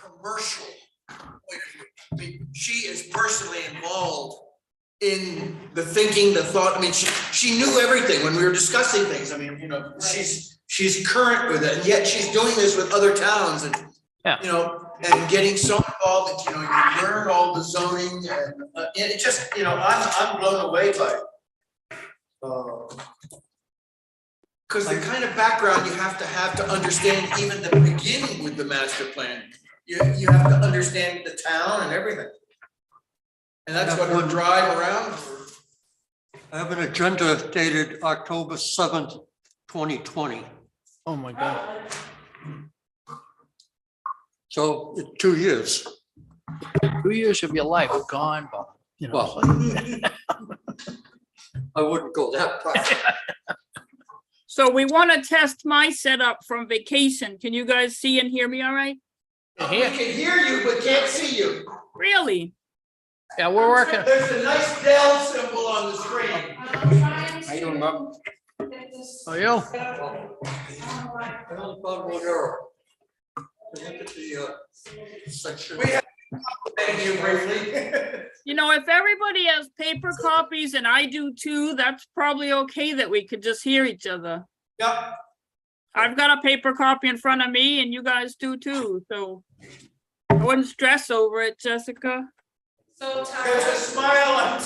commercial point of view. I mean, she is personally involved in the thinking, the thought. I mean, she knew everything when we were discussing things. I mean, you know, she's current with it, and yet she's doing this with other towns, and you know, and getting so involved that, you know, you learn all the zoning, and it just, you know, I'm blown away by it. Because the kind of background you have to understand even the beginning with the master plan. You have to understand the town and everything. And that's what we'll drive around for. I have an agenda dated October 7th, 2020. Oh my God. So it's 2 years. 2 years of your life gone, Bob. You know, Well, I wouldn't go that far. So we want to test my setup from vacation. Can you guys see and hear me all right? We can hear you, but can't see you. Really? yeah, we're working. There's a nice Dell symbol on the screen. How you doing, Bob? Oh, you? I only found one error. Look at the section. We have thank you briefly. You know, if everybody has paper copies and I do too, that's probably okay that we could just hear each other. Yep. I've got a paper copy in front of me and you guys do too, so I wouldn't stress over it, Jessica. So There's a Tara, smile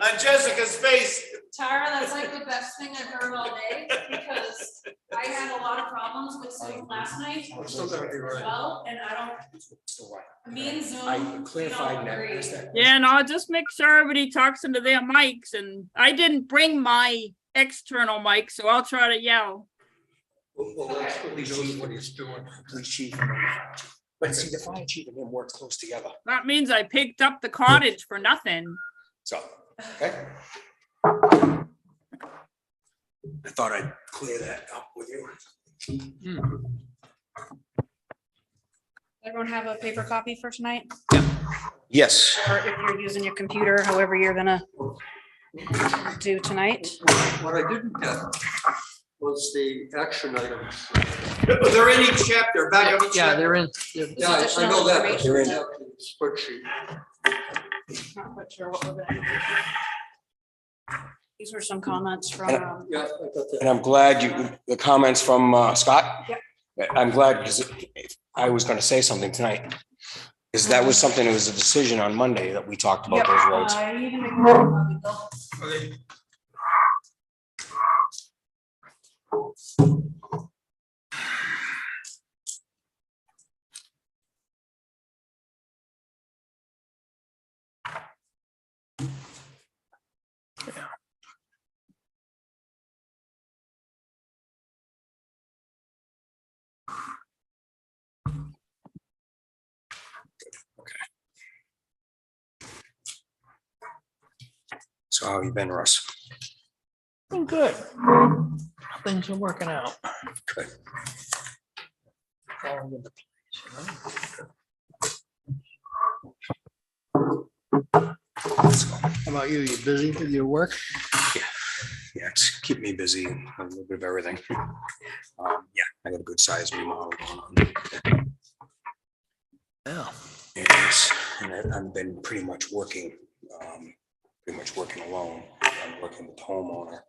on Jessica's face. Tara, that's like the best thing I've heard all day, because I had a lot of problems with Zoom last night It's still gonna be as right. well, and I don't, Still right. me and Zoom, I we don't clarified that. agree. Yeah, and I'll just make sure everybody talks into their mics, and I didn't bring my external mic, so I'll try to yell. Well, that's what he knows what he's doing. Police chief. But see, the fire chief and him work close together. That means I picked up the cottage for nothing. So, okay. I thought I'd clear that up with you. Everyone have a paper copy for tonight? Yes. Or if you're using your computer, however you're gonna do tonight. What I didn't get was the action items. They're in each chapter, back of each Yeah, chapter. they're in. Yeah, I know that. They're in. Spreadsheet. Not quite sure what we're gonna do. These were some comments from, Yeah, I got that. And I'm glad the comments from Scott. Yep. I'm glad because I was gonna say something tonight. Because that was something, it was a decision on Monday that we talked about Yep, those roads. I need to make more copy, Bill. So how have you been, Russ? I'm good. Things are working out. Good. Falling into place, Let's go. How about you? You busy with your work? Yeah, it's keep me busy and a little bit of everything. Yeah, I got a good size remodel going on. Yeah. Yes, and I've been pretty much working alone. I'm working with the homeowner.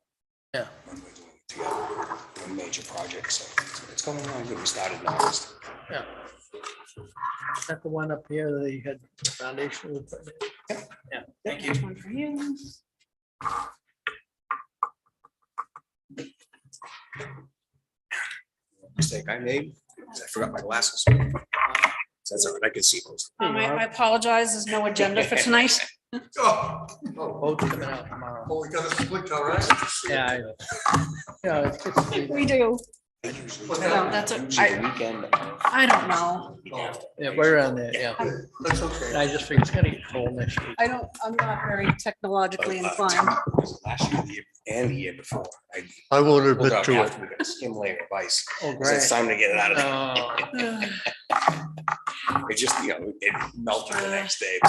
Yeah. And we're doing it together, a major project, so it's going on good. We started in August. Yeah. Is that the one up here that you had the foundation? with? Yeah. Thank you. This one for you. Mistake I made, is I forgot my glasses. That's all right, I can see those. I apologize, there's no agenda for tonight. Oh, Boat's coming out tomorrow. Oh, we got a split, all right? Yeah. Yeah, it's good to be We do. I usually- No, that's a, Usually the weekend. I don't know. Yeah, we're on there, yeah. That's okay. I just figured it's gonna get cold next week. I'm not very technologically inclined. Last year, the year, and the year before. I won't pulled admit out to it. after we got a skim layer of ice. Oh, So it's time to get it out of there. Oh, It just, it melted the next day.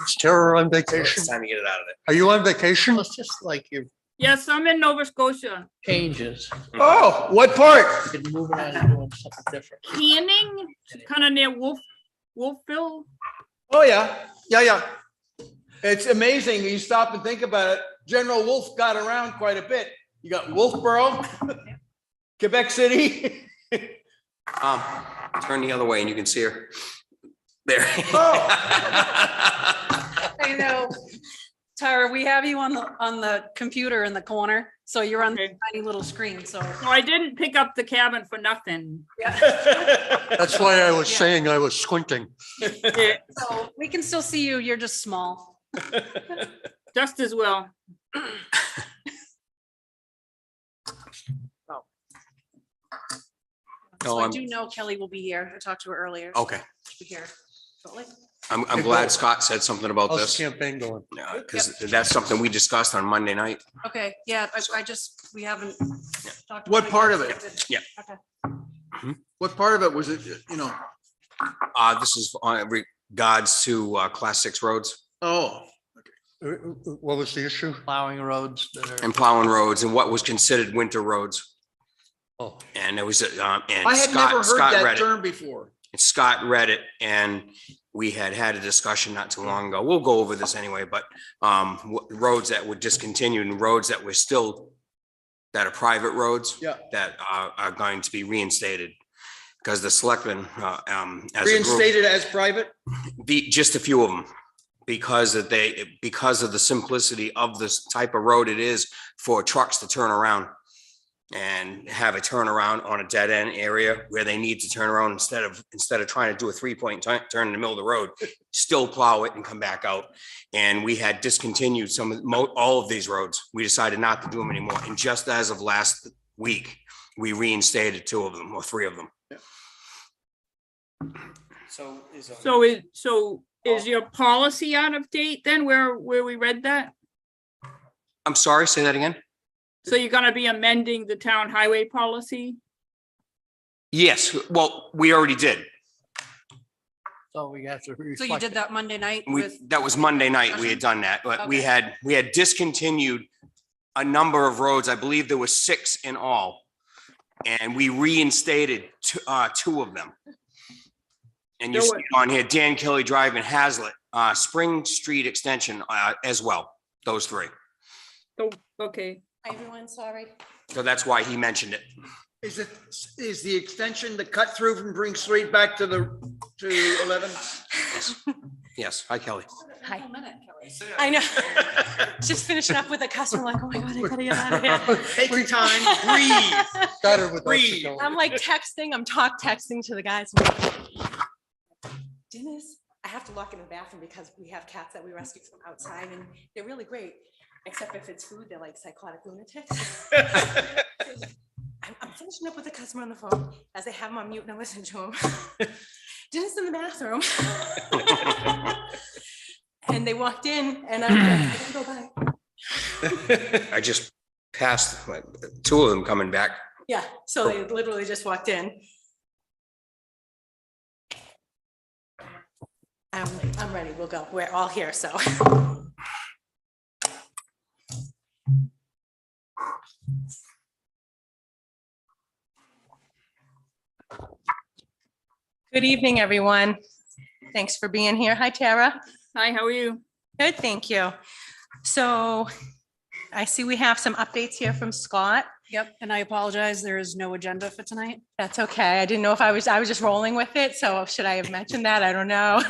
Is Tara on It's vacation? time to get it out of there. Are you on vacation? well, it's just like you're Yes, I'm in Nova Scotia. changes. Oh, what part? Been moving on and doing something different. Canning, kind of near Wolfville. Oh, yeah, yeah. It's amazing. You stop and think about it. General Wolfe got around quite a bit. You got Wolfboro, Quebec City. Turn the other way and you can see her. There. Oh. I know. Tara, we have you on the computer in the corner, so you're on the Okay. tiny little screen, so. So I didn't pick up the cabin for nothing. Yeah. That's why I was Yeah. saying I was squinting. Yeah, So we can still see you, you're just small. just as well. So No, I do know Kelly will be here. I talked to her earlier. Okay, She'll be here shortly. I'm glad Scott said something about How's this. the campaign going? Because that's something we discussed on Monday night. Okay, yeah, we haven't. talked What about part of yet. it? Yeah. Okay. What part of it was it, This is on regards to class 6 roads oh, What was the issue? Plowing roads that are. and plowing roads and what was considered winter roads. Oh, And there was, and I had never Scott heard read that it. term before. And Scott read it and we had a discussion not too long ago. We'll go over this anyway, but roads that were discontinued and roads that were still, that are private roads. Yeah. That are going to be reinstated. Because the selectmen, as a group, Reinstated as private? just a few of them. Because of the simplicity of this type of road it is for trucks to turn around. And have a turnaround on a dead end area where they need to turn around instead of trying to do a 3-point turn in the middle of the road, still plow it and come back out. And we had discontinued all of these roads. We decided not to do them anymore. And just as of last week, we reinstated 2 of them or 3 of them. So is your policy out of date then, where we read that? I'm sorry, say that again? So you're gonna be amending the town highway policy? Yes, well, we already did. So we have to. So you did that Monday night We, with, that was Monday night, we had done that, but we Okay. had discontinued a number of roads, I believe there were 6 in all. And we reinstated 2 of them. And you There see were- it on here, Dan Kelly Drive in Hazlet, Spring Street Extension, as well, those 3. So, okay, hi everyone, sorry. So that's why he mentioned it. Is the extension the cut through from Spring Street back to 11? Yes, hi Kelly. Hi. A minute, Kelly. I know. Just finishing up with a customer, like, oh my God, I gotta get out of here. Take your time, breathe. started with Breathe. Mexico. I'm like texting, I'm texting to the guys. I'm like, Dennis, I have to lock in the bathroom because we have cats that we rescued from outside and they're really great. Except if it's food, they're like psychotic lunatics. I'm finishing up with a customer on the phone as they have him on mute and I listen to him. Dennis in the bathroom. And they walked in and I'm like, I gotta go by. I just passed 2 of them coming back. Yeah, so they literally just walked in. I'm ready, we'll go. We're all here, so. Good evening, everyone. Thanks for being here. Hi, Tara. hi, how are you? Good, thank you. So I see we have some updates here from Scott. Yep, and I apologize, there is no agenda for tonight. That's okay. I didn't know if I was just rolling with it, so should I have mentioned that? I don't know.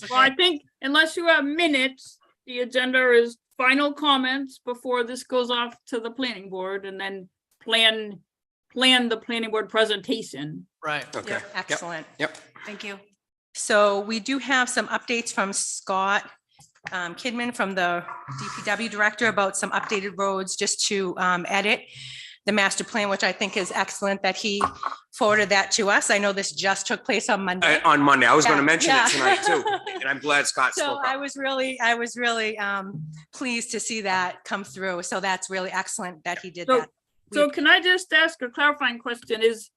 Well, I think unless you have minutes, the agenda is final comments before this goes off to the planning board and then plan the planning board presentation. Right. Okay. Yep. Excellent. Yep. Thank you. So we do have some updates from Scott Kidman from the DPW director about some updated roads just to edit the master plan, which I think is excellent that he forwarded that to us. I know this just took place on Monday. On Monday, I was going to Yeah, mention yeah. it tonight too, and I'm glad Scott So spoke I up. was really pleased to see that come through. So that's really excellent that he did So- that. So can I just ask a clarifying question? Is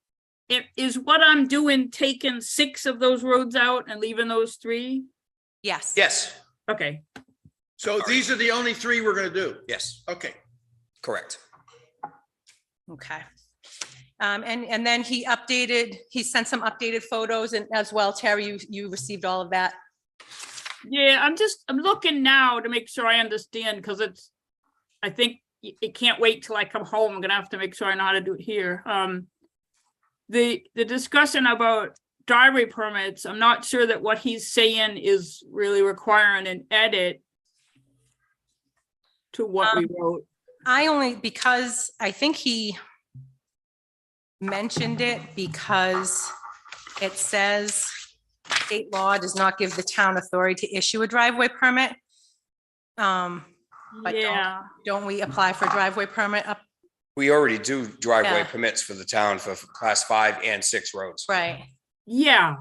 what I'm doing taking 6 of those roads out and leaving those 3? Yes. Yes, Okay, So these are the only 3 we're gonna do? yes. Okay, Correct. Okay. And then he sent some updated photos and as well, Terry, you received all of that. Yeah, I'm looking now to make sure I understand, because I think it can't wait till I come home. I'm gonna have to make sure I know how to do it here. The discussion about driveway permits, I'm not sure that what he's saying is really requiring an edit to what we wrote. Because I think he mentioned it because it says state law does not give the town authority to issue a driveway permit. But Yeah, don't we apply for driveway permit up? We already do driveway Yeah. permits for the town for class 5 and 6 roads. Right. yeah.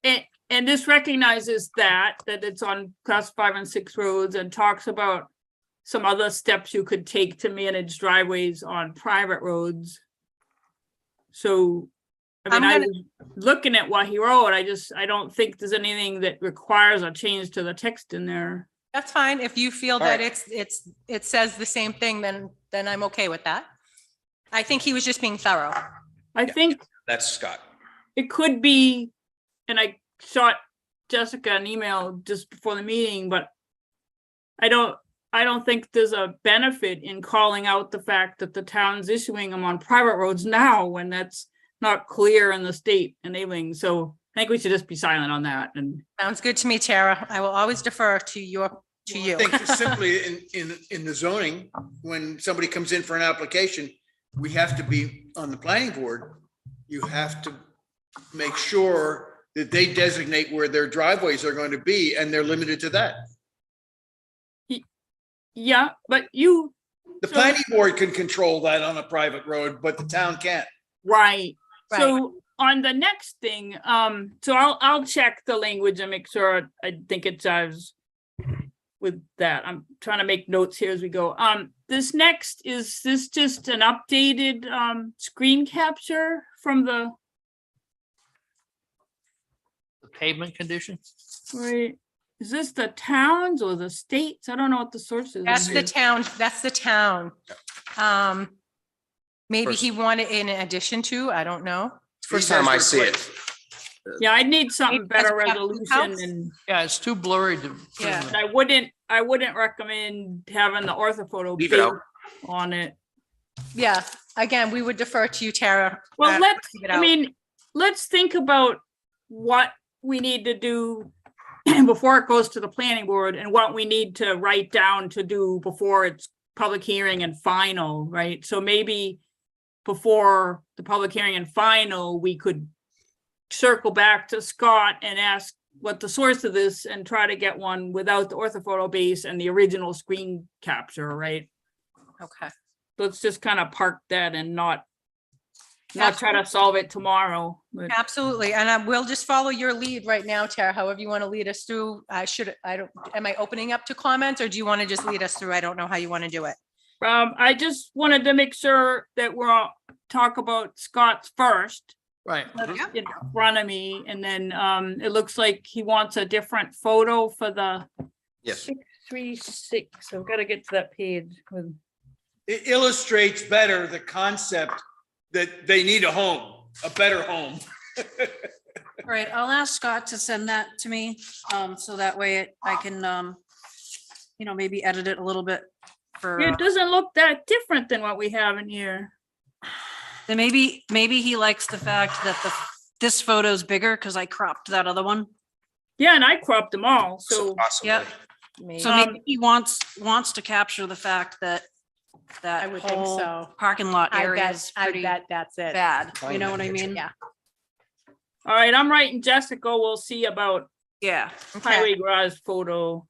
And this recognizes that it's on class 5 and 6 roads, and talks about some other steps you could take to manage driveways on private roads. So, I mean, I'm I was looking at what he wrote, I don't think there's anything that requires a change to the text in there. That's fine. If you feel All that right. it says the same thing, then I'm okay with that. I think he was just being thorough. I think That's Scott. it could be, and I shot Jessica an email just before the meeting, but I don't think there's a benefit in calling out the fact that the town's issuing them on private roads now, when that's not clear in the state enabling. So I think we should just be silent on that. And Sounds good to me, Tara. I will always defer to you. I think just simply in the zoning, when somebody comes in for an application, we have to be on the planning board. You have to make sure that they designate where their driveways are going to be, and they're limited to that. yeah, but you, The planning board can control that on a private road, but the town can't. right. Right. So on the next thing, so I'll check the language and make sure I think it jives with that. I'm trying to make notes here as we go. This next, is this just an updated screen capture from the, Pavement condition? right? Is this the towns or the states? I don't know what the source is. That's the town. That's the town. Maybe he wanted in addition to, I don't know. First time I see it. Yeah, I need something Maybe better that's resolution, house? and Yeah, it's too blurry to. Yeah. I wouldn't recommend having the orthophoto Leave it out. base on it. Yeah, again, we would defer to you, Tara. Well, Leave it out. let's think about what we need to do before it goes to the planning board, and what we need to write down to do before it's public hearing and final, right? So maybe before the public hearing and final, we could circle back to Scott and ask what the source of this, and try to get one without the orthophoto base and the original screen capture, right? Okay. Let's just kind of park that and not try to solve it tomorrow. But Absolutely. And we'll just follow your lead right now, Tara, however you want to lead us through. Am I opening up to comments, or do you want to just lead us through? I don't know how you want to do it. I just wanted to make sure that we're all talk about Scott's first. Right. That's in front of me, and then it looks like he wants a different photo for the Yes. 636. I've got to get to that page with. It illustrates better the concept that they need a home, a better home. All right, I'll ask Scott to send that to me, so that way I can, maybe edit it a little bit for, It doesn't look that different than what we have in here. then maybe he likes the fact that this photo's bigger because I cropped that other one. Yeah, and I cropped them all, so Possibly. Yep. So maybe he wants to capture the fact that I would think whole so. parking lot I area is bet pretty that's it. bad. You know what I mean? Yeah. all right, I'm writing Jessica. We'll see about Yeah. highway garage photo.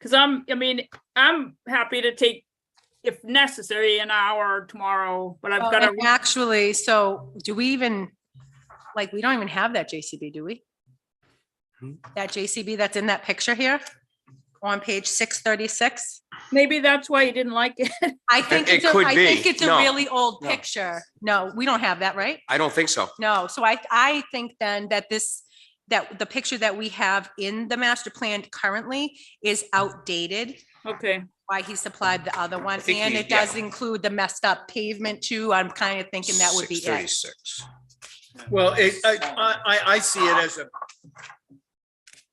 Cause I'm happy to take, if necessary, an hour tomorrow, but I've got to. Actually, so do we even, we don't even have that JCB, do we? That JCB that's in that picture here on page 636? Maybe that's why you didn't like it. I think It could I be. think it's a No. really old No. picture. No, we don't have that, right? I don't think so. No, so I think then that that the picture that we have in the master plan currently is outdated. Okay, why he supplied the other one, think and we- it does include the messed up pavement too. I'm kind of thinking that would be it. 636. Well, I see it as a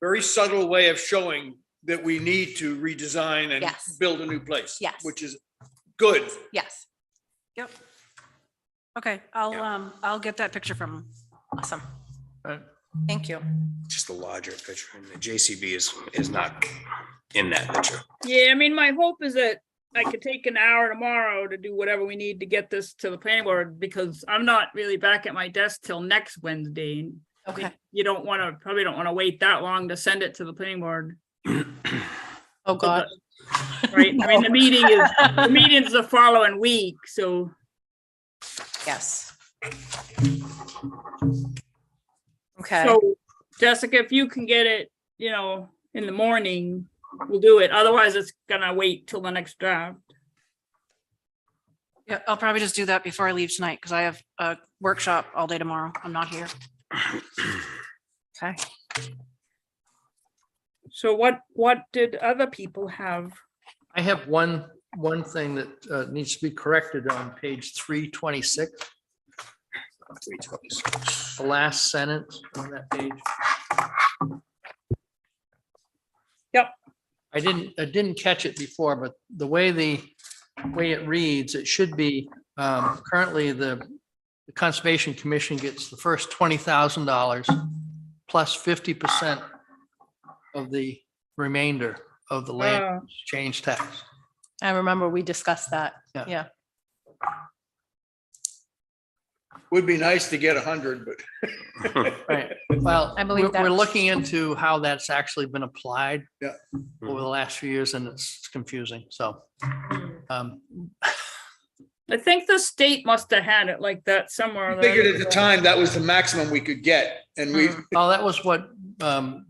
very subtle way of showing that we need to redesign and Yes. build a new place. Yes. Which is good. Yes, Yep. Okay, I'll get that picture from him. awesome. Right. Thank you. Just a larger picture, and the JCB is not in that picture. Yeah, I mean, my hope is that I could take an hour tomorrow to do whatever we need to get this to the planning board, because I'm not really back at my desk till next Wednesday. and I think Okay. You probably don't want to wait that long to send it to the planning board, Oh, God. right? I mean, the meeting's the following week, so. Yes. Okay, So Jessica, if you can get it, in the morning, we'll do it. Otherwise, it's gonna wait till the next draft. Yeah, I'll probably just do that before I leave tonight because I have a workshop all day tomorrow. I'm not here. okay. So what did other people have? I have one thing that needs to be corrected on page 326, 326. the last sentence on that page. Yep. I didn't catch it before, but the way it reads, it should be, currently the Conservation Commission gets the first $20,000 plus 50% of the remainder of the land Uh, change tax. I remember we discussed that. Yeah. Yeah. Would be nice to get 100, but Right, well, I believe we're that. looking into how that's actually been applied. Yeah. Over the last few years, and it's confusing, so. I think the state must have had it like that somewhere. we figured at the time that was the maximum we could get, and we, Oh, that was what Alan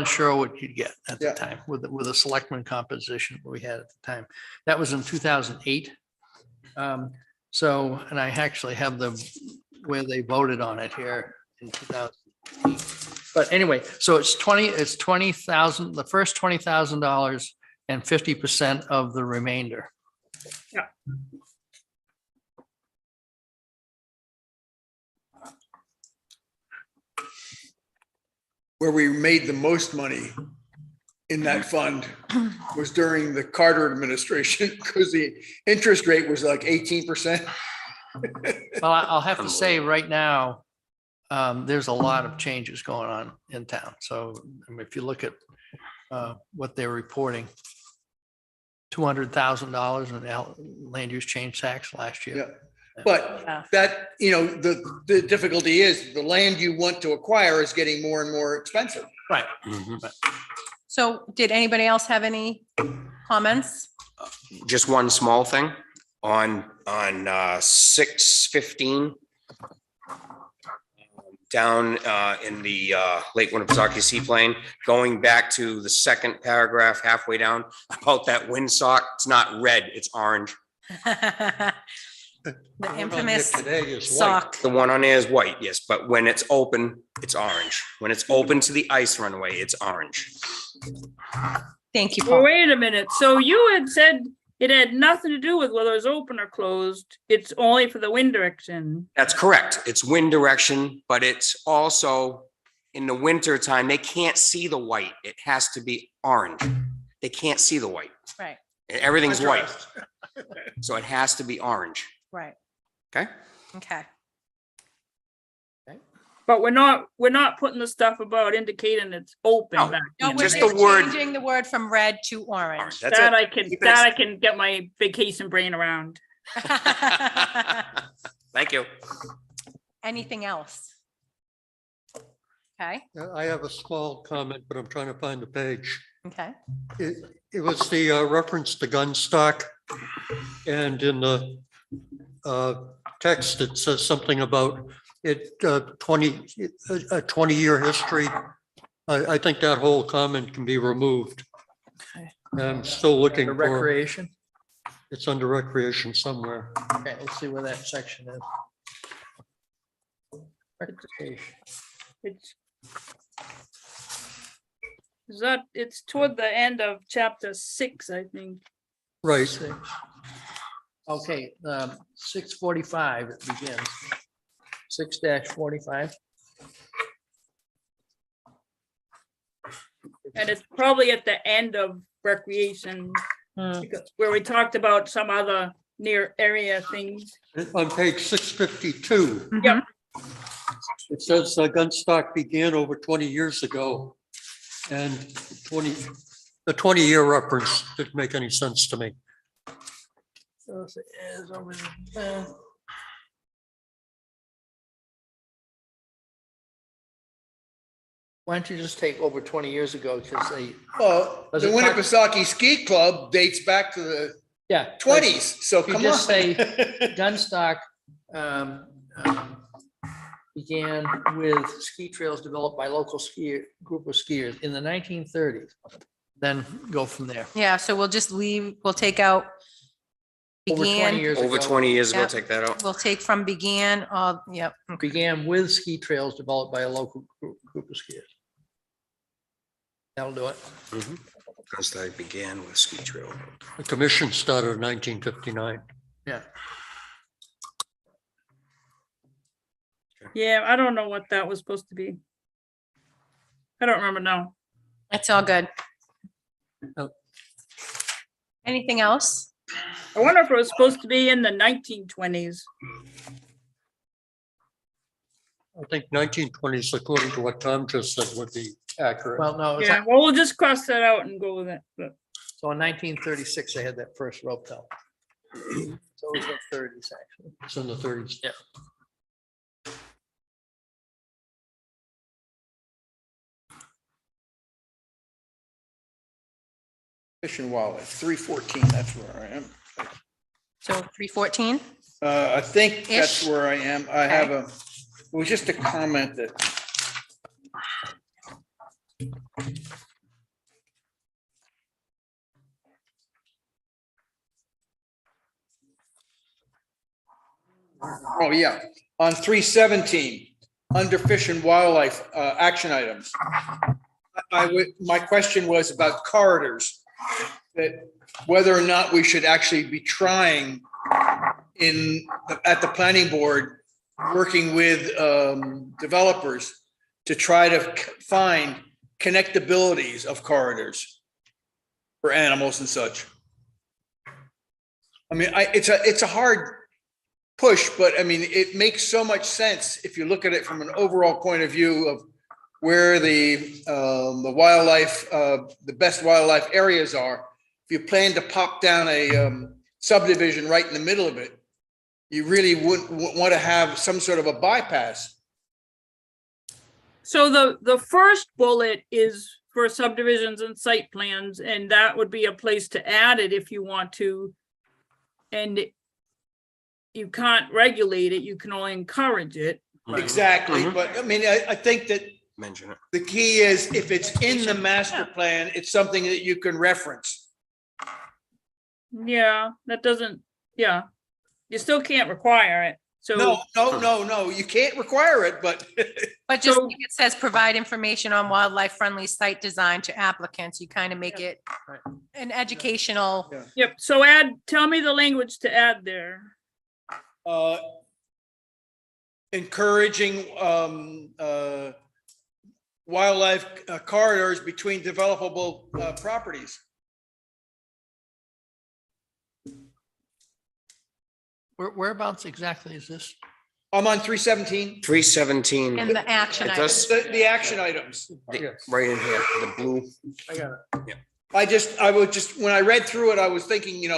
Sherwood could get at the Yeah. time with the selectman composition we had at the time. That was in 2008. So, and I actually have where they voted on it here in 2008. But anyway, so it's 20,000, the first $20,000 and 50% of the remainder. Yeah. where we made the most money in that fund was during the Carter administration, because the interest rate was like 18%. Well, I'll have to say right now, there's a lot of changes going on in town. So I mean, if you look at what they're reporting, $200,000 in land use change tax last year. Yeah. But Yeah. that, the difficulty is the land you want to acquire is getting more and more expensive. Right. So did anybody else have any comments? Just one small thing on 615. Down in the Lake Winnipesaukee Seaplane, going back to the second paragraph halfway down about that windsock. It's not red, it's orange. The infamous Today is white. sock. The one on there is white, yes, but when it's open, it's orange. When it's open to the ice runway, it's orange. Thank you, Well, Paul. wait a minute. So you had said it had nothing to do with whether it was open or closed. It's only for the wind direction. That's correct. It's wind direction, but it's also in the winter time, they can't see the white. It has to be orange. They can't see the white. Right, Everything's white. So it has to be orange. right. Okay? Okay. But we're not putting the stuff about indicating it's open No. back. No, in. we're Just just the word- changing the word from red to orange. Orange. That's That it. I can, Keep it that as- I can get my vacation brain around. Thank you. Anything else? Okay, I have a small comment, but I'm trying to find the page. okay. It was the reference to gun stock. And in the text, it says something about it, a 20-year history. I think that whole comment can be removed. I'm still looking The for, recreation. it's under recreation somewhere. Okay, let's see where that section is. Recreation. It's Is that, it's toward the end of chapter 6, I think. Right. Six. Okay, 6:45 it begins. 6-45. And it's probably at the end of recreation, where we talked about some other near area things. On page 652. Yep. It says gun stock began over 20 years ago. And the 20-year reference didn't make any sense to me. So it is over there. Why don't you just take over 20 years ago, because they, Well, Does the it talk- Winnipesaukee Ski Club dates back to the yeah. but 20s, so if you come just on. say Gunstock began with ski trails developed by local group of skiers in the 1930s. Then go from there. Yeah, so we'll just leave, we'll take out Over 20 began, years Over ago. 20 years ago, Yep. take that out. we'll take from began, yep. okay. Began with ski trails developed by a local group of skiers. That'll do it. Gunstock began with ski trail. The commission started in 1959. Yeah. Yeah, I don't know what that was supposed to be. I don't remember now. That's all good. Oh. Anything else? I wonder if it was supposed to be in the 1920s. I think 1920s, according to what Tom just said, would be accurate. Well, no, it's Yeah, well, we'll just cross that out and go with it. But so in 1936, they had that first rope tow. So it was the 30s, actually. It's in the 30s. Yeah. Fish and Wildlife, 314, that's where I am. So 314? I think that's Ish. where I am. I have it was just a comment that. Oh, yeah, on 317, under Fish and Wildlife, action items. My question was about corridors, that whether or not we should actually be trying at the planning board, working with developers to try to find connectabilities of corridors for animals and such. I mean, it's a hard push, but I mean, it makes so much sense if you look at it from an overall point of view of where the wildlife, the best wildlife areas are. If you plan to pop down a subdivision right in the middle of it, you really wouldn't want to have some sort of a bypass. so the first bullet is for subdivisions and site plans, and that would be a place to add it if you want to. And you can't regulate it, you can only encourage it. Exactly, Mhm. but I mean, I think that Mention it. the key is if it's in the master plan, it's something that you can reference. Yeah, that doesn't, yeah. You still can't require it, so. No, you can't require it, but But just So- like it says, provide information on wildlife-friendly site design to applicants. You kind of make it an educational. Yep, so tell me the language to add there. encouraging wildlife corridors between developable properties. Whereabouts exactly is this? I'm on 317, 317, In the action It item. does- the action items. right in here, the blue. I got it. I would just, when I read through it, I was thinking,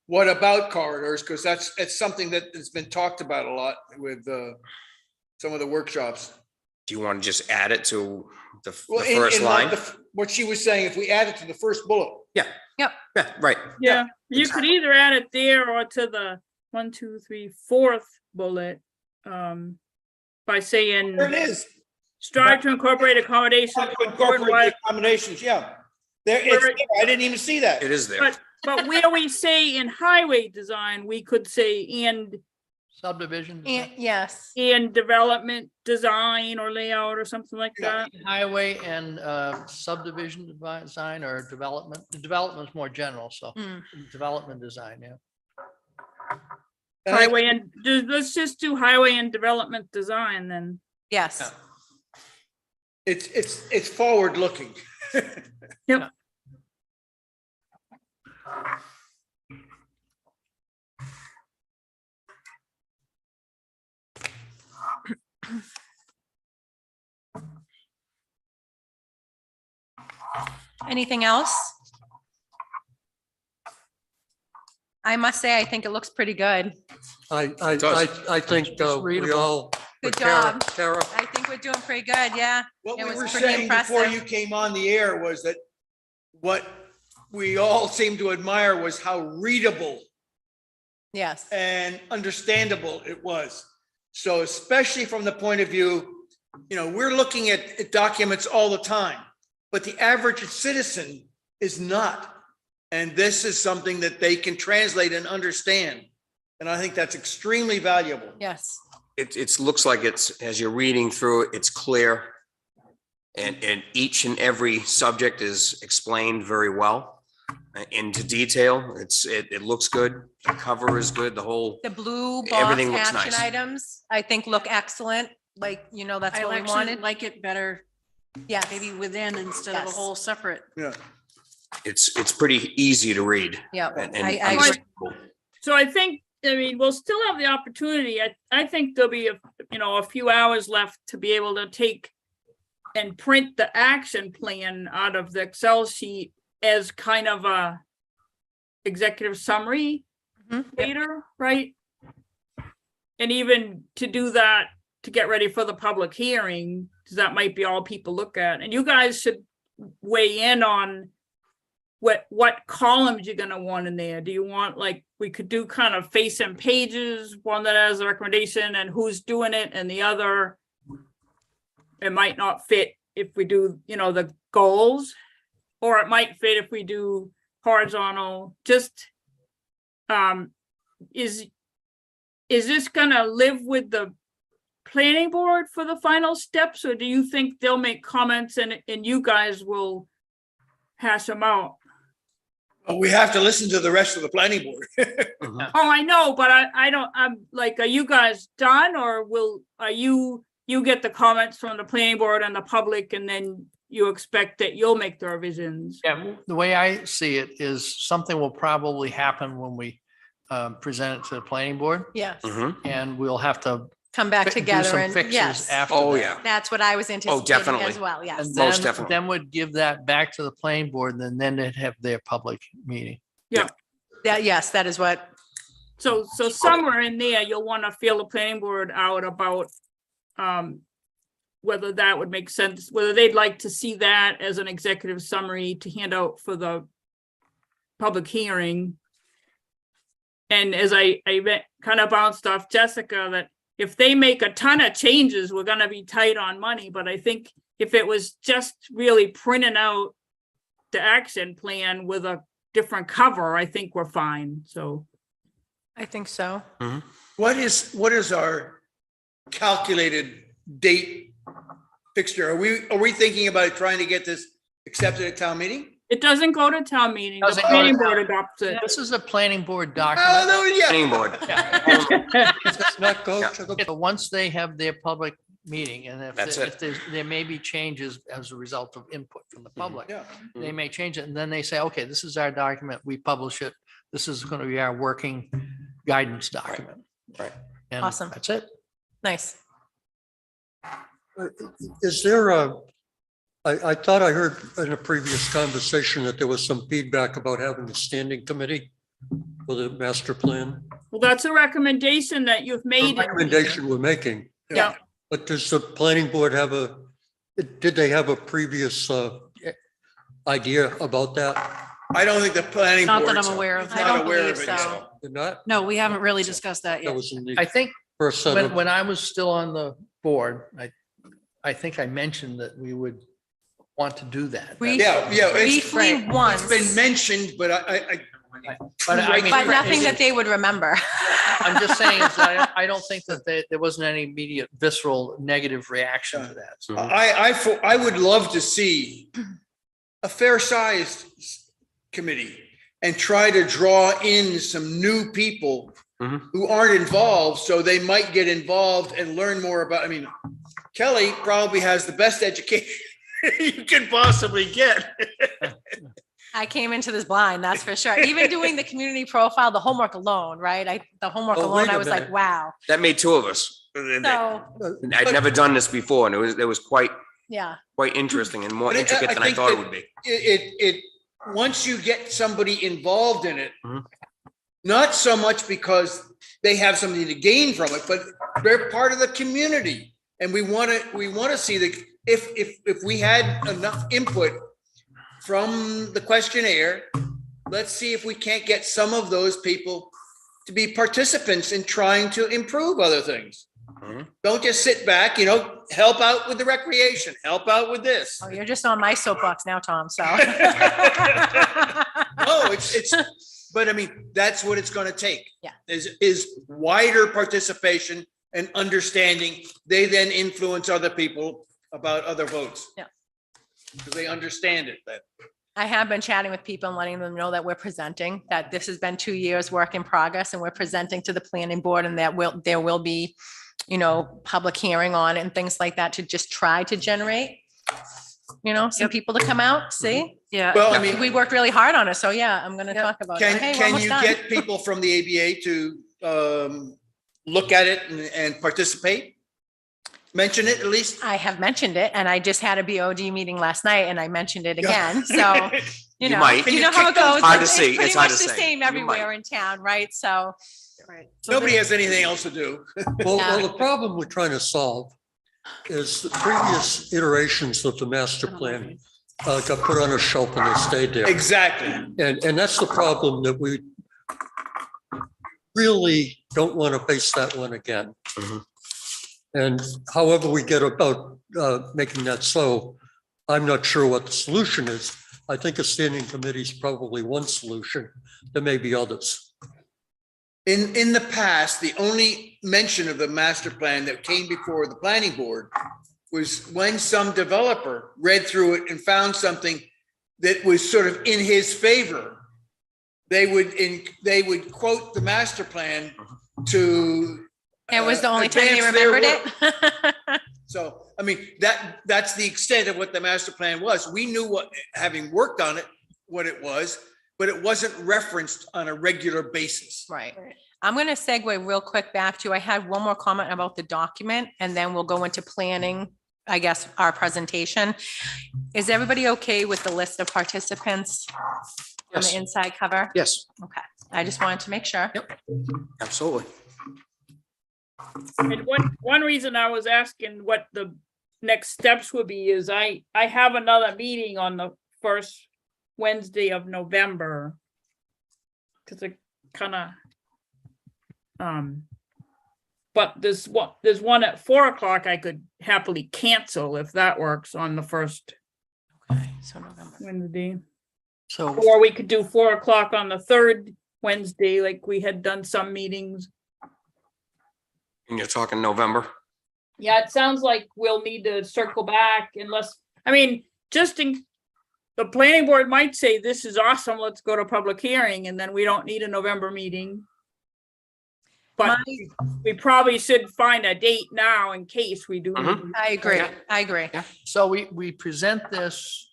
what about corridors? Because it's something that has been talked about a lot with some of the workshops. Do you want to just add it to the Well, first line? What she was saying, if we add it to the first bullet. Yeah, right. Yeah, you could either add it there or to the 1, 2, 3, 4th bullet. By saying There it is. strive to incorporate accommodations. Incorporate the accommodations, yeah. There, it's there. I didn't even see that. It is there. But where we say in highway design, we could say and subdivision. And, yes, and development design or layout or something like Yeah. that. Highway and subdivision design or development. The development's more general, so Mm. development design, yeah. And I- Highway and, let's just do highway and development design then. yes. It's forward looking. Yep. Anything else? I must say, I think it looks pretty good. I think It's we readable. all. Good Tara- job. Tara, I think we're doing pretty good, yeah. What It we was were pretty saying before impressive. you came on the air was that what we all seemed to admire was how readable Yes, and understandable it was. So especially from the point of view, we're looking at documents all the time, but the average citizen is not. And this is something that they can translate and understand. And I think that's extremely valuable. yes, It looks like as you're reading through it, it's clear. And each and every subject is explained very well into detail. It looks good. The cover is good. The whole, the blue box Everything looks action nice. items, I think look excellent, like, that's I what we actually wanted. like it better, Yes, maybe within instead of a Yes. whole separate. Yeah. it's pretty easy to read. yeah, and I agree. understandable. So I think, we'll still have the opportunity. I think there'll be a few hours left to be able to take and print the action plan out of the Excel sheet as kind of a executive summary Mhm. later, right? And even to do that, to get ready for the public hearing, 'cause that might be all people look at. And you guys should weigh in on what columns you're gonna want in there. Do you want, like, we could do kind of face and pages, one that has a recommendation and who's doing it, and the other, it might not fit if we do, the goals, or it might fit if we do horizontal, just, is this gonna live with the planning board for the final steps, or do you think they'll make comments and you guys will hash them out? But we have to listen to the rest of the planning board. Mhm. Oh, I know, but I don't, I'm like, are you guys done, or are you get the comments from the planning board and the public, and then you expect that you'll make the revisions? Yeah, the way I see it is something will probably happen when we present it to the planning board, Yes, Mhm. and we'll have to come back do together some and, fixes yes, after Oh, that. yeah. that's what I was anticipating definitely. as well, yes. And Most then, definitely. then would give that back to the planning board, and then they'd have their public meeting. Yes, that is what, So somewhere in there, you'll want to feel the planning board out about whether that would make sense, whether they'd like to see that as an executive summary to hand out for the public hearing. And as I kind of bounced off Jessica, that if they make a ton of changes, we're gonna be tight on money. But I think if it was just really printing out the action plan with a different cover, I think we're fine. So I think so. What is our calculated date fixture? Are we thinking about trying to get this accepted at town meeting? it doesn't go to town meeting. The Doesn't go to planning town. board adopts it. This is a planning board Oh, document. no, yeah. Planning board. does not go to the, So once they have their public meeting, and That's if there may be changes as a result of input from the public, Yeah. they may change it, and then they say, okay, this is our document, we publish it. This is going to be our working guidance document. right. And Awesome. that's it. Nice. is there I thought I heard in a previous conversation that there was some feedback about having a standing committee for the master plan. Well, that's a recommendation that you've The made. recommendation we're making. Yeah. But does the planning board did they have a previous idea about that? I don't think the planning Not board. that I'm aware of. I Not don't aware of believe it. so. yet. Did not? No, we haven't really discussed that That yet. was in the I think first set of. when I was still on the board, I think I mentioned that we would want to do that. We- Yeah, it's Briefly once. been mentioned, but But I mean, But nothing that they would remember. I'm just saying, is that I don't think that there wasn't any immediate visceral negative reaction to that. So I would love to see a fair-sized committee and try to draw in some new people Mhm. who aren't involved, so they might get involved and learn more about, I mean, Kelly probably has the best education you can possibly get. I came into this blind, that's for sure. Even doing the community profile, the homework alone, right? The homework Oh, alone, wait a I was like, minute. wow. That made two of us. So, I'd never done this before, and it was quite yeah. interesting and more But intricate than I think thought it that would be. once you get somebody involved in it, Mhm. not so much because they have something to gain from it, but they're part of the community. And we want to see if we had enough input from the questionnaire, let's see if we can't get some of those people to be participants in trying to improve other things. Mhm. Don't just sit back, help out with the recreation, help out with this. Oh, you're just on my soapbox now, Tom, so. No, but I mean, that's what it's gonna take. Yeah. Is wider participation and understanding. They then influence other people about other votes. Yeah. Because they understand it, that. I have been chatting with people and letting them know that we're presenting, that this has been 2 years work in progress and we're presenting to the planning board and that there will be, public hearing on it and things like that to just try to generate, some people to come out, see? Yeah. Well, I mean, We worked really hard on it. So yeah, I'm going to talk about it. can, Hey, we're can almost you done. get people from the ABA to look at it and participate? Mention it at least? I have mentioned it and I just had a BOD meeting last night and I mentioned it again. So, You might. you know how it goes. Hard to It's see. pretty It's hard much to the say. same You everywhere in town, right? So. Right. Nobody has anything else to do. Well, the problem we're trying to solve is the previous iterations of the master plan got put on a shelf and they stayed there. Exactly. And that's the problem, that we really don't want to face that one again. Mhm. And however we get about making that so, I'm not sure what the solution is. I think a standing committee is probably one solution. There may be others. In the past, the only mention of the master plan that came before the planning board was when some developer read through it and found something that was sort of in his favor. They would quote the master plan to. It was the only time they advance their remembered work. it. So, I mean, that's the extent of what the master plan was. We knew what, having worked on it, what it was, but it wasn't referenced on a regular basis. Right. I'm going to segue real quick back to, I had one more comment about the document and then we'll go into planning, I guess, our presentation. Is everybody okay with the list of participants on Yes. the inside cover? Yes, Okay. I just wanted to make sure. absolutely. And one reason I was asking what the next steps would be is I have another meeting on the first Wednesday of November. Cause it kind of, but there's one at 4:00 I could happily cancel if that works on the first Okay. So November. Wednesday. So Or we could do 4:00 on the third Wednesday, like we had done some meetings. And you're talking November? Yeah, it sounds like we'll need to circle back unless, I mean, the planning board might say, this is awesome, let's go to public hearing, and then we don't need a November meeting. But we probably should find a date now in case we do. Mhm. need- I agree. Yeah. I agree. So we present this,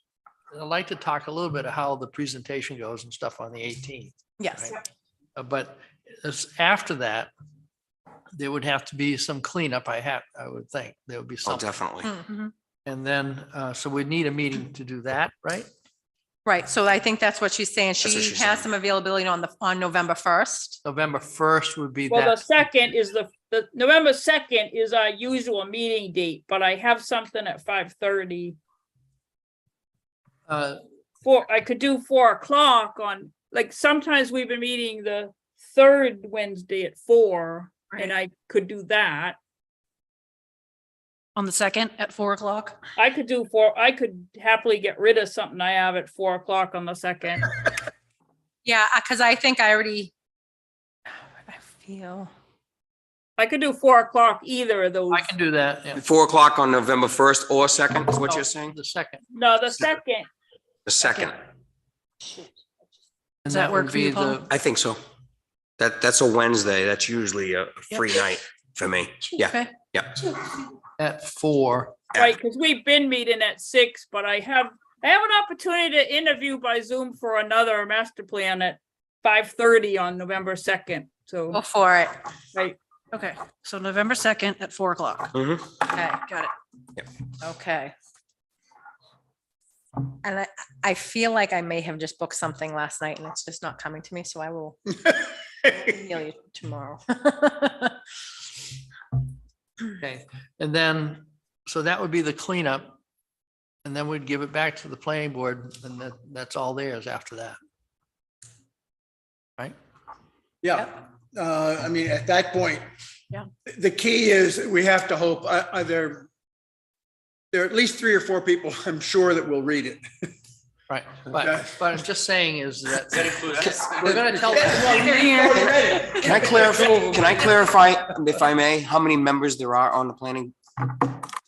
I'd like to talk a little bit of how the presentation goes and stuff on the 18th. Yes. But after that, there would have to be some cleanup, I would think. There would be Oh, something. definitely. Mhm. And then, so we'd need a meeting to do that, right? Right. So I think that's what she's saying. That's what She she's has saying. some availability on November 1st. November 1st would be Well, the that. second is the November 2nd is our usual meeting date, but I have something at 5:30. I could do 4:00 on, like, sometimes we've been meeting the third Wednesday at 4, and I could do that. On the 2nd at 4:00. I could do 4, I could happily get rid of something I have at 4:00 on the 2nd. Yeah, because I think I already, I feel, I could do 4 o'clock either of those. I can do that, yeah. 4 o'clock on November 1st or 2nd is what No, you're saying? The second. No, the second. The 2nd. And Does that work would for you, be Paul? the- I think so. That's a Wednesday. That's usually a free night for me. Yeah, Okay. yeah. At 4. Right, because we've been meeting at 6, but I have an opportunity to interview by Zoom for another master plan at 5:30 on November 2nd. go So, for it. right, Okay, so November 2nd at 4 o'clock. Mhm. Okay, Got it. okay. And I feel like I may have just booked something last night and it's just not coming to me, so I will email you tomorrow. Okay, and then, so that would be the cleanup. And then we'd give it back to the planning board and that's all theirs after that. Right? Yeah, I mean, at that point. Yeah. The key is we have to hope, there are at least 3 or 4 people, I'm sure, that will read it. Right, Okay. but I'm just saying is that we're gonna tell them. Can I clarify, if I may, how many members there are on the planning?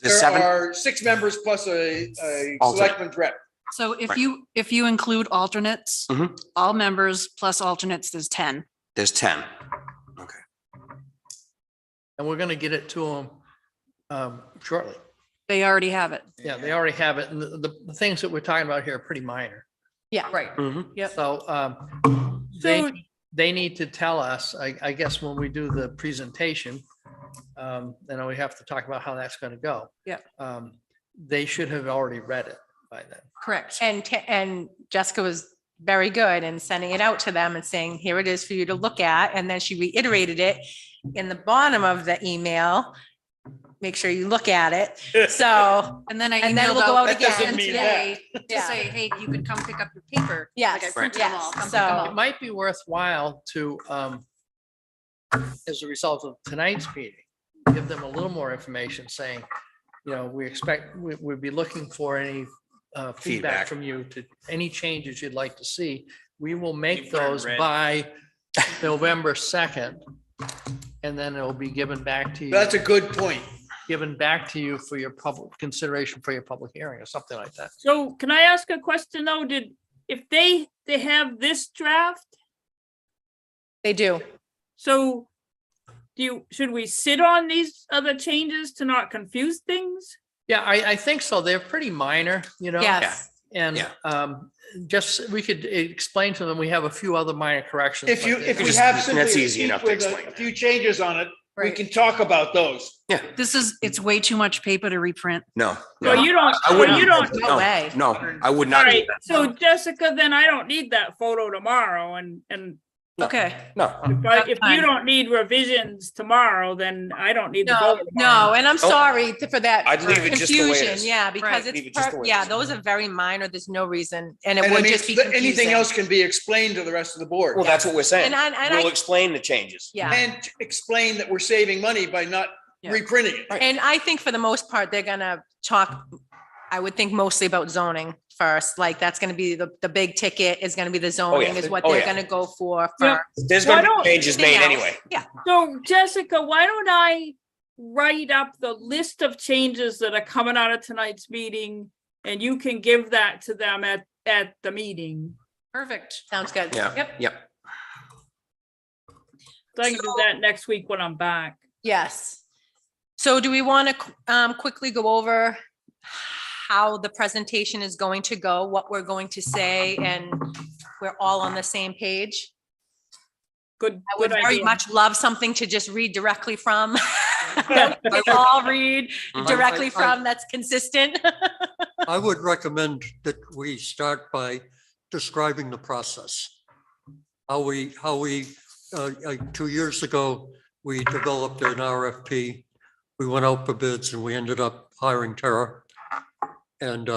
There's There 7? are 6 members plus a Alternate. selectman's rep. So if Right. you include alternates, Mhm. all members plus alternates, there's 10. There's 10. Okay. And we're gonna get it to them shortly. They already have it. Yeah, they already have it. And the things that we're talking about here are pretty minor. Yeah. Right. Mhm. Yep. So So- they need to tell us, I guess, when we do the presentation, then we have to talk about how that's gonna go. Yep. They should have already read it by then. Correct. And Jessica was very good in sending it out to them and saying, here it is for you to look at. And then she reiterated it in the bottom of the email. Make sure you look at it. So, And then I and then emailed we'll go out out again today to Yeah. say, hey, you could come pick up your paper. Yes, Like I printed them all. yes. Come pick So- them It up. might be worthwhile to, as a result of tonight's meeting, give them a little more information saying, we expect, we'd be looking for any Feedback. feedback from you to any changes you'd like to see. We will make those by November 2nd. And then it'll be given back to you. That's a good point. Given back to you for your public consideration for your public hearing or something like that. so can I ask a question though? If they have this draft, they do. so should we sit on these other changes to not confuse things? Yeah, I think so. They're pretty minor, Yes. And Yeah. just, we could explain to them, we have a few other minor corrections. If like this. we Just- have simply a that's easy sheet enough to with explain. a few changes on it, we Right. can talk about those. It's way too much paper to reprint. No. So no, you don't, I so wouldn't. you don't, No way. No, I would all not. do right, that. so Jessica, then I don't need that photo tomorrow and Okay. No. but if you fine. don't need revisions tomorrow, then I don't need the No, photo tomorrow. no, and I'm sorry for that I'd leave it just the way it confusion. is. Yeah, because Right. Leave it it's, just the way it yeah, is. those are very minor. There's no reason, and it And I would mean, just be anything confusing. else can be explained to the rest of the board. Well, that's what we're saying. And We'll I, explain the changes. yeah, And explain that we're saving money by not Yeah. reprinting it. and I think for the most part, they're gonna talk, I would think mostly about zoning first, like that's gonna be the big ticket is gonna be the zoning is what Oh, they're yeah. gonna go for Yeah. first. There's Why gonna don't- be changes made Anything else. anyway. Yeah, So Jessica, why don't I write up the list of changes that are coming out of tonight's meeting? And you can give that to them at the meeting. Perfect. sounds good. Yeah, Yep, yep. So I can do that next week when I'm back. yes. So do we want to quickly go over how the presentation is going to go, what we're going to say, and we're all on the same page? Good, I would good very idea. much love something to just read directly from. Yeah. We all read Mhm. directly I- from, that's consistent. I would recommend that we start by describing the process. How we, 2 years ago, we developed an RFP. We went out for bids and we ended up hiring Terra. And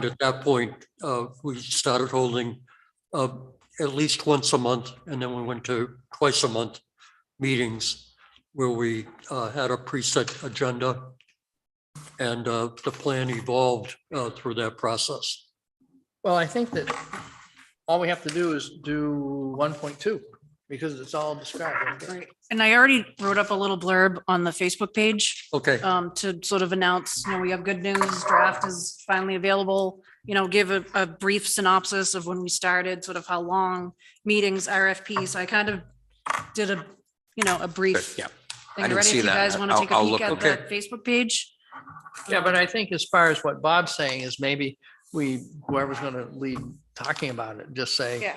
at that point, we started holding at least once a month, and then we went to twice a month meetings where we had a preset agenda. And the plan evolved through that process. Well, I think that all we have to do is do 1.2 because it's all described. Right. And I already wrote up a little blurb on the Facebook page Okay, to sort of announce, we have good news, draft is finally available. Give a brief synopsis of when we started, sort of how long, meetings, RFP. So I kind of did a brief Yeah. thing I didn't already. see If you that. guys want to take a I'll peek look at at the that. Facebook page. Yeah, but I think as far as what Bob's saying is maybe whoever's going to lead talking about it, just say, Yeah.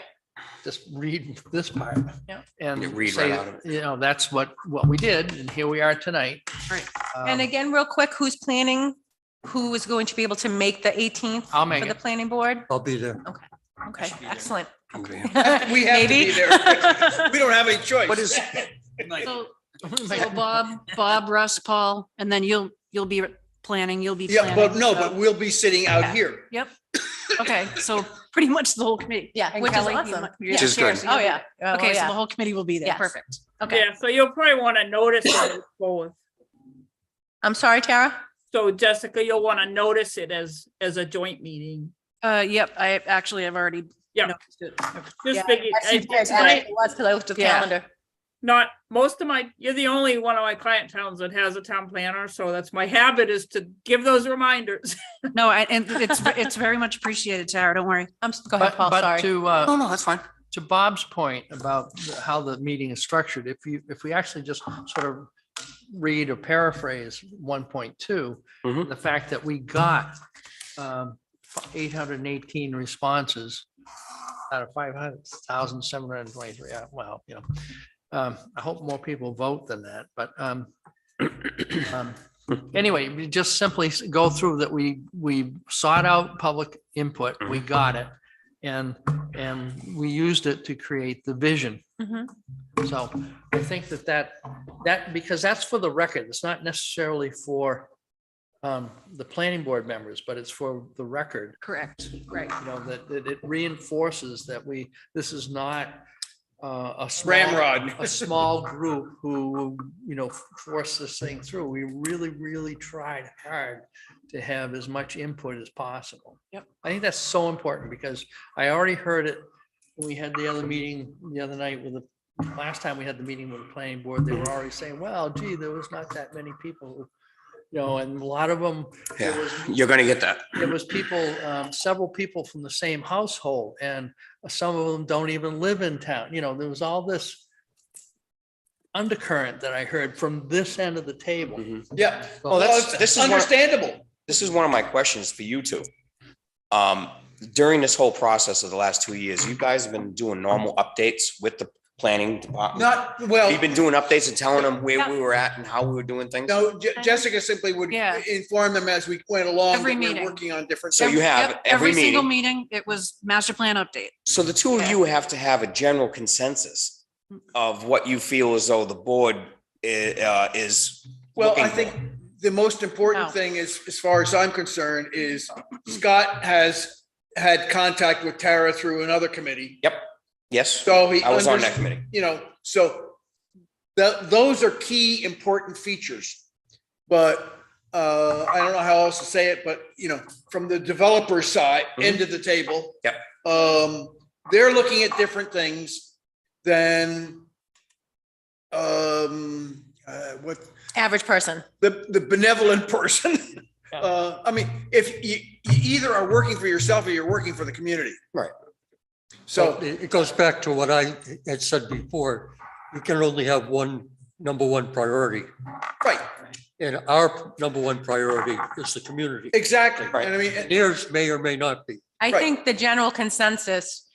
just read this part. Yeah. And You read say, right out of it. that's what we did and here we are tonight. Right. And Um, again, real quick, who's planning? Who is going to be able to make the 18th I'll make for the it. planning board? I'll be there. Okay, excellent. We have to be Maybe. there. We don't have any choice. What is, So Bob, Russ, Paul, and then you'll be planning, you'll be Yeah, planning. but no, so- but we'll be sitting out Okay. here. Yep. Okay, so pretty much the whole committee. Yeah, And which is Kelly, you awesome. might- you're Which the is chair, good. so Oh, you'll be yeah. there. Okay, so the whole committee will be there. Yes. Perfect. Okay. Yeah, so you'll probably want to notice it both. I'm sorry, Tara? So Jessica, you'll want to notice it as a joint meeting. Yep, I actually have already. Yeah. noticed it. Just Yeah, figure, It was because I looked at the Yeah. calendar. not, most of you're the only one of my client towns that has a town planner, so that's my habit is to give those reminders. No, and it's very much appreciated, Tara, don't worry. Go ahead, Paul, But sorry. no, that's fine. to Bob's point about how the meeting is structured, if we actually just sort of read or paraphrase 1.2, Mhm. the fact that we got 818 responses out of 500,723. Well, I hope more people vote than that, but anyway, we just simply go through that we sought out public input, we got it, and we used it to create the vision. Mhm. So I think that because that's for the record, it's not necessarily for the planning board members, but it's for the record. Correct, right. That it reinforces that this is not a Ramrod. small group who, force this thing through. We really, really tried hard to have as much input as possible. Yep. I think that's so important because I already heard it. When we had the other meeting the other night last time we had the meeting with the planning board, they were already saying, well, gee, there was not that many people, and a lot of them, Yeah, you're gonna get that. there was people, several people from the same household, and some of them don't even live in town. There was all this undercurrent that I heard from this end of the table. Mhm. Yeah. Oh, Well, this is one- understandable. This is one of my questions for you two. During this whole process of the last 2 years, you guys have been doing normal updates with the planning department? Not, well, We've been doing updates and telling them where we were at and how we were doing things? no, Jessica simply would Yeah. inform them as we went along. Every that we're meeting. Working on different. So you things. have Yep, every single meeting. meeting, it was master plan update. So the two of you have to have a general consensus of what you feel as though the board is. Well, looking I think for. the most important No. thing is, as far as I'm concerned, is Scott has had contact with Tara through another committee. Yes, So he I was on that unders- committee. So those are key important features. But I don't know how else to say it, but from the developer side, end of the table. Yep. They're looking at different things than what Average person. the benevolent person. I mean, if you either are working for yourself or you're working for the community. Right. So, It goes back to what I had said before. You can only have number one priority. right, And our number one priority is the community. exactly. Right. And I mean, Theirs may or may not be. I Right. think the general consensus,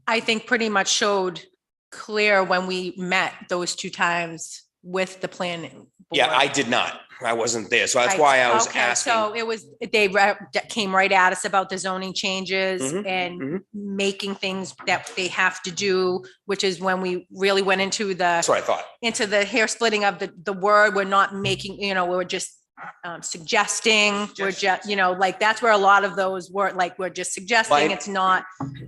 I think pretty much showed clear when we met those 2 times with the planning. Yeah, board. I did not. I wasn't there. So that's Right. why I was Okay, asking. So it was, came right at us about the zoning changes Mhm, and mhm. making things that they have to do, which is when we really went into That's what I thought. the hair splitting of the word. We're not making, we're just suggesting, we're just, like, that's where a lot of those were, like, we're just suggesting, Right. it's not.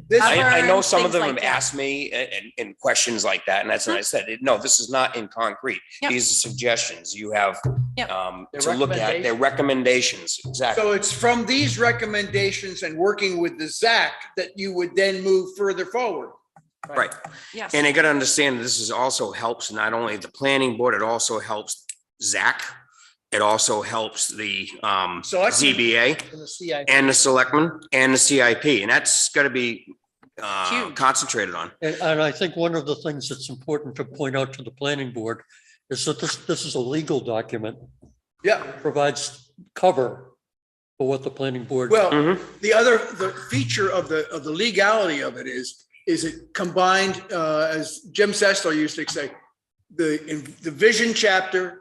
This, I know some of things them like have that. asked me in questions like that, and that's what I said. No, this is not in concrete. Yep. These are suggestions you have Yep. to look at. They're recommendations, exactly. so it's from these recommendations and working with the ZAC that you would then move further forward. Right. Yes. And I gotta understand, this is also helps not only the planning board, it also helps Zach. It also helps the Selectmen. ZBA In the CIP. and the selectmen and the CIP, and that's gotta be Huge. concentrated on. And I think one of the things that's important to point out to the planning board is that this is a legal document, Yeah, provides cover for what the planning board. well, Mhm. the feature of the legality of it is it combined, as Jim Sesto used to say, the vision chapter,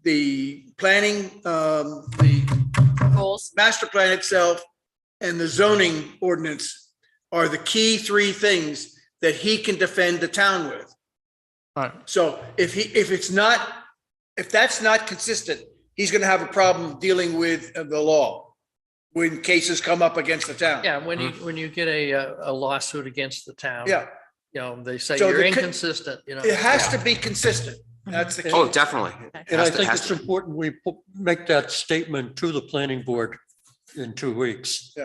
the planning, the Goals. master plan itself, and the zoning ordinance are the key three things that he can defend the town with. Right. So if that's not consistent, he's gonna have a problem dealing with the law when cases come up against the town. Yeah, when you get a lawsuit against the town. Yeah, They say So you're the inconsistent, it has to be consistent. That's the key. Oh, definitely. And I Has to- think has it's to. important we make that statement to the planning board in 2 weeks.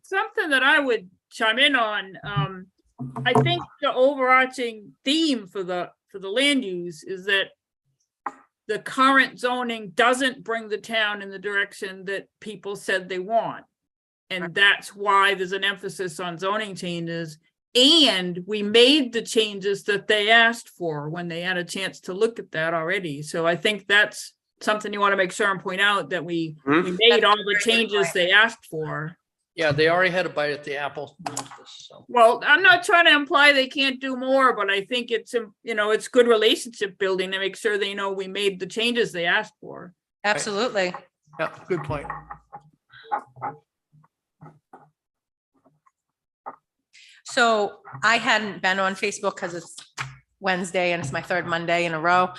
Something that I would chime in on, I think the overarching theme for the land use is that the current zoning doesn't bring the town in the direction that people said they want. And that's why there's an emphasis on zoning changes. And we made the changes that they asked for when they had a chance to look at that already. So I think that's something you want to make sure and point out, that we made all the changes they asked for. Yeah, they already had a bite at the apple. So, Well, I'm not trying to imply they can't do more, but I think it's, it's good relationship building to make sure they know we made the changes they asked for. Absolutely. yeah, good point. So I hadn't been on Facebook because it's Wednesday and it's my third Monday in a row.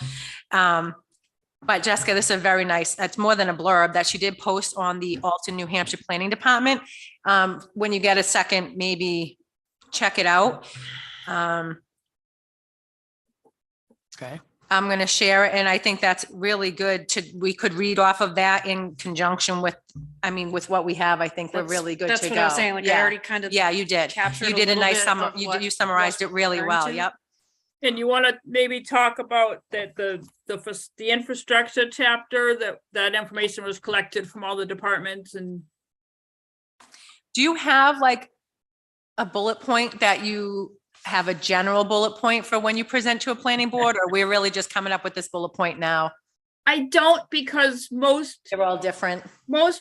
But Jessica, this is a very nice, that's more than a blurb that she did post on the Alton, New Hampshire Planning Department. When you get a second, maybe check it out. Okay. I'm going to share it, and I think that's really good we could read off of that in conjunction with, with what we have. I think we're That's- really good to go. That's what I was saying, like I Yeah. already kind of Yeah, you did. captured You a did a little nice bit summer, of you what you summarized it really referring well. to. Yep. And you want to maybe talk about that the infrastructure chapter, that information was collected from all the departments, and Do you have like a bullet point that you have a general bullet point for when you present to a planning board, or we're really just coming up with this bullet point now? I don't, because most They're all different.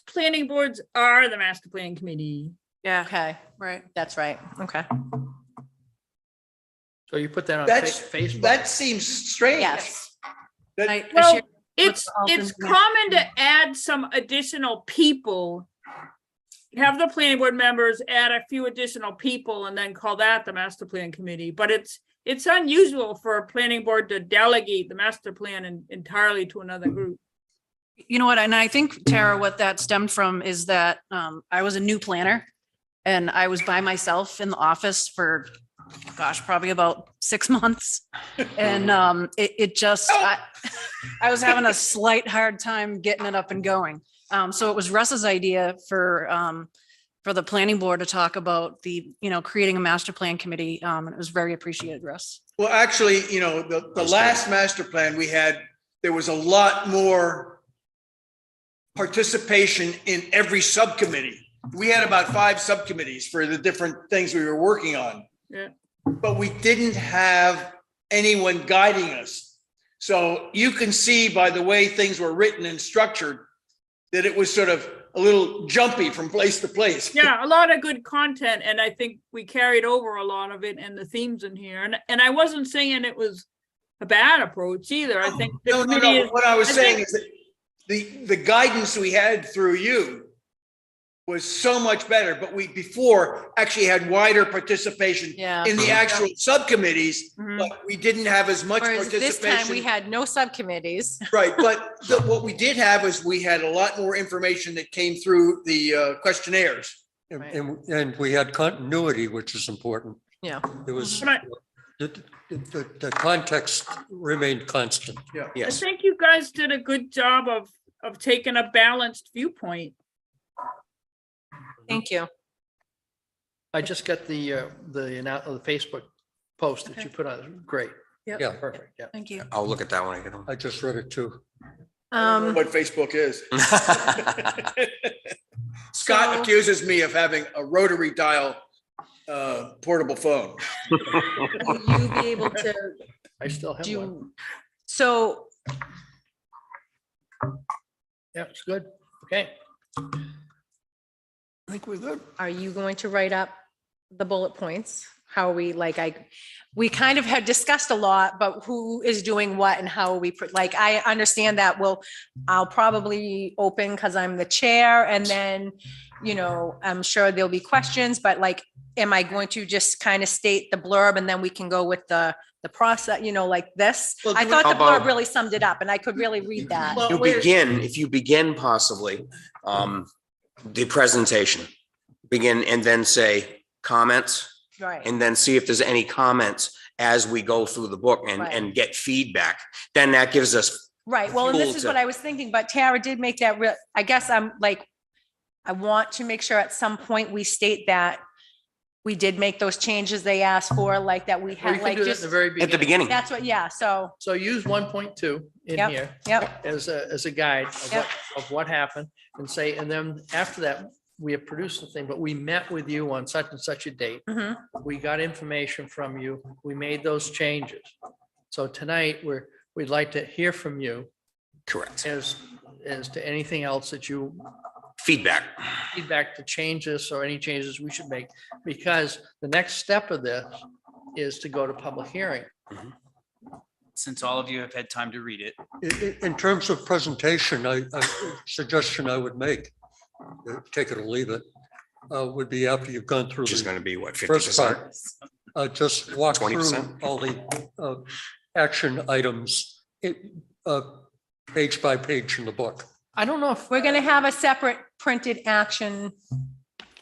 planning boards are the master planning committee. Yeah, Okay, right. that's right. Okay. So you put that on Facebook? That seems strange. Yes. I Well, shared- it's Alton's gonna- common to add some additional people. Have the planning board members add a few additional people and then call that the master plan committee, but it's unusual for a planning board to delegate the master plan entirely to another group. You know what, and I think, Tara, what that stemmed from is that I was a new planner and I was by myself in the office for, probably about 6 months. And it just, I was having a slight hard time getting it up and going. So it was Russ's idea for the planning board to talk about creating a master plan committee. And it was very appreciated, Russ. Well, actually, the last master plan we had, there was a lot more participation in every subcommittee. We had about 5 subcommittees for the different things we were working on. Yeah. But we didn't have anyone guiding us. So you can see by the way things were written and structured that it was sort of a little jumpy from place to place. Yeah, a lot of good content, and I think we carried over a lot of it and the themes in here. And I wasn't saying it was a bad approach either. I think the No. committee is, What I was I saying think- is that the guidance we had through you was so much better, but we before actually had wider participation Yeah. in the actual subcommittees, Mhm. but we didn't have as much Whereas this time we participation. had no subcommittees. Right, but what we did have is we had a lot more information that came through the questionnaires. And we had continuity, which is important. Yeah. It was, But the context remained constant. I Yes. think you guys did a good job of taking a balanced viewpoint. Thank you. I just got the Facebook post that you put on. Great. Yeah, Perfect. Yeah. Thank you. I'll look at that when I get home. I just read it too. What Facebook is. Scott So- accuses me of having a rotary dial portable phone. Will you be able to I still have one. do, so Yeah, it's good. Okay. I think we're good. are you going to write up the bullet points? How are we, we kind of had discussed a lot, but who is doing what and how are we, I understand that, I'll probably open because I'm the chair and then, I'm sure there'll be questions, but am I going to just kind of state the blurb and then we can go with the process, like this? Well, I do thought How the blurb about- really summed it up and I could really read that. Well, If you begin possibly, the presentation, begin and then say comments, Right. and then see if there's any comments as we go through the book and Right. get feedback. Then that gives us, Right, well, and this fuel is to- what I was thinking, but Tara did make that real, I guess I want to make sure at some point we state that we did make those changes they asked for, that we We had, can do that just, at the very at the beginning. beginning. that's what, yeah, so, So use 1.2 in Yep. here yep, as a guide of Yep. what happened and say, and then after that, we have produced the thing, but we met with you on such and such a date. mhm, We got information from you. We made those changes. So tonight, we'd like to hear from you Correct. as to anything else that you Feedback. feedback to changes or any changes we should make. Because the next step of this is to go to public hearing. Since all of you have had time to read it, In terms of presentation, a suggestion I would make, take it or leave it, would be after you've gone through Which is the going to be what, first 50%? part, just walk through 20%? all the action items, page by page in the book. I don't know if. we're gonna have a separate printed action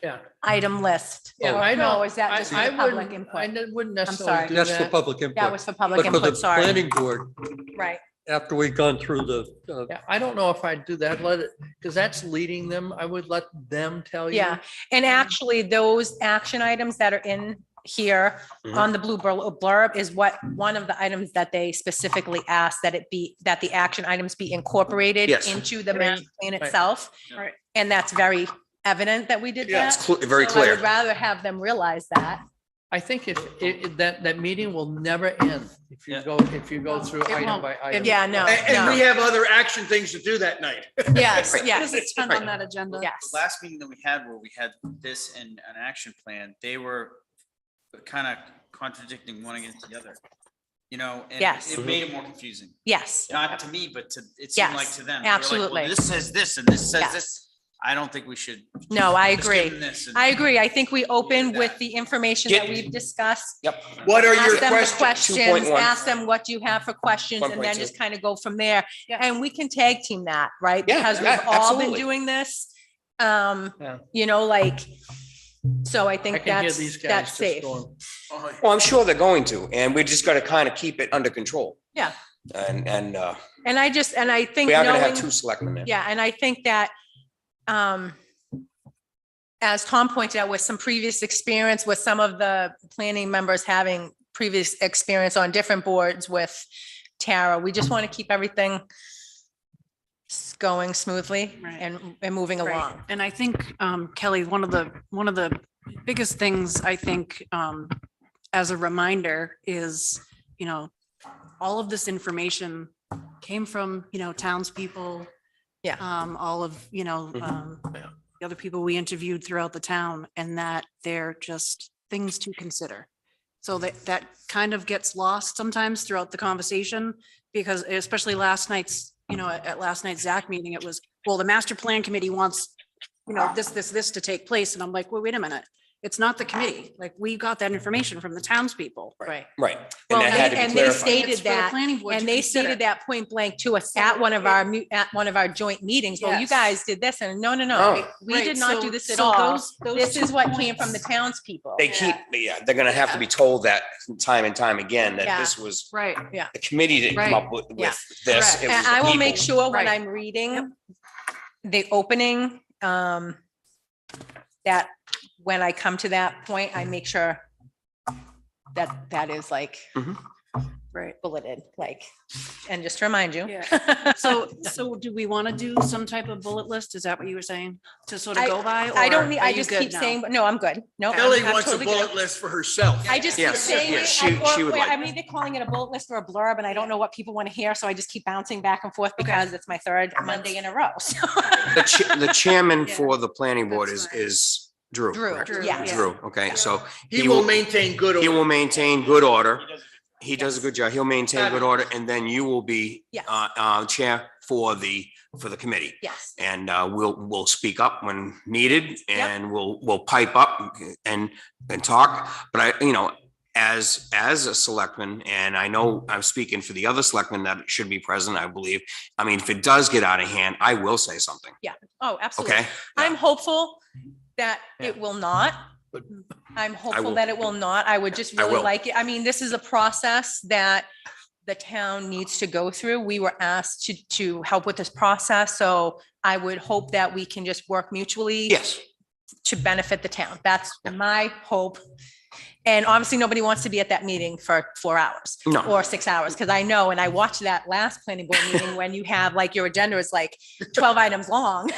Yeah. item list. Yeah, Or I know. no, is that just for I the public wouldn't- input? I wouldn't sorry. necessarily do That's for that. public That input. was for public But for the input, sorry, planning board, right, after we've gone through the, Yeah, I don't know if I'd do that, let it, because that's leading them. I would let them tell you. yeah, and actually, those action items that are in here Mhm. on the blue blurb is one of the items that they specifically asked that that the action items be incorporated Yes. into the master plan Right. itself. Right. And that's very evident that we did Yeah, that. It's very So I would clear. rather have them realize that. I think that meeting will never end if you Yeah. go through It item won't. by item. Yeah, no, And we no, have other action things to do that night. yes, Right. yes, There's a ton on that agenda. yes. the last meeting that we had where we had this and an action plan, they were kind of contradicting one against the other. And Yes. it made it more confusing. Yes, Not to me, but it seemed like Yes, to them. They were like, well, absolutely. This says this and this says Yes. this. I don't think we should. no, I just give agree. them this and- I agree. I think we open with that. the information that Get- we've discussed. Yep. What are your Ask them the questions? questions, 2.1. ask them what do you have for questions, and then 1.2. just kind of go from there. And we can tag team that, right? Yeah, Because yeah, we've all been absolutely. doing this. Yeah. So I I think can hear that's, these guys that's just safe. going, Well, I'm sure they're going to, and we just got to kind of keep it under control. Yeah. And And I think we are going to have knowing, two selectmen there. yeah, and I think that, as Tom pointed out, with some previous experience with some of the planning members having previous experience on different boards with Tara, we just want to keep everything going smoothly Right. and moving Right. along. And I think, Kelly, one of the biggest things I think, as a reminder is, all of this information came from, townspeople. Yeah. All of, Yeah. the other people we interviewed throughout the town, and that they're just things to consider. So that kind of gets lost sometimes throughout the conversation, because especially last night's, at last night's ZAC meeting, it was, well, the master plan committee wants this to take place. And I'm like, well, wait a minute. It's not the committee. Like, we got that information from the townspeople. Right. Right. Well, And that had to and be they clarified. stated It's for the that, planning board to and they consider. stated that point blank to us at one of our, at one of our joint meetings. Well, you Yes. guys did this and no, No. we Right, did not so- do this at so all. those This two is what came from the points- townspeople. They keep, yeah, they're gonna have to be told that time and time again, that Yeah. this was, Right. the committee didn't come Right. up with Yeah. this. Correct. It was And the I will make people. sure when Right. I'm reading the opening, that when I come to that point, I make sure that that is like Right. bulleted, like, and just to remind you. Yeah. So do we want to do some type of bullet list? Is that what you were saying? To sort of go by? I or don't need, are I you just good keep now? saying, but no, I'm good. No. Kelly I'm wants a totally good. bullet list for herself. I just keep Yes, saying yeah, it. she would like I'm either calling it a bullet list or a blurb, and I don't know what people want to hear, so I just keep bouncing back and forth because it's my third Monday in a row. so. The chairman Yeah. for the planning board That's is Drew. Drew, correct? yeah. Drew, okay, so He will maintain good he order. will maintain good order. He does a good job. He'll maintain good order, and then you will be Yes. chair for the committee. Yes, And we'll speak up when needed, and we'll pipe up and talk. But as a selectman, and I know I'm speaking for the other selectmen that should be present, I believe. I mean, if it does get out of hand, I will say something, oh, absolutely. okay? I'm hopeful that Yeah. it will not. But- I'm hopeful will. that it will not. I would just I really will. like it. I mean, this is a process that the town needs to go through. We were asked to help with this process, so I would hope that we can just work mutually Yes, to benefit the town. That's my hope. And obviously, nobody wants to be at that meeting for 4 hours no, or 6 hours, because I know, and I watched that last planning board meeting when you have like your agenda is like 12 items long.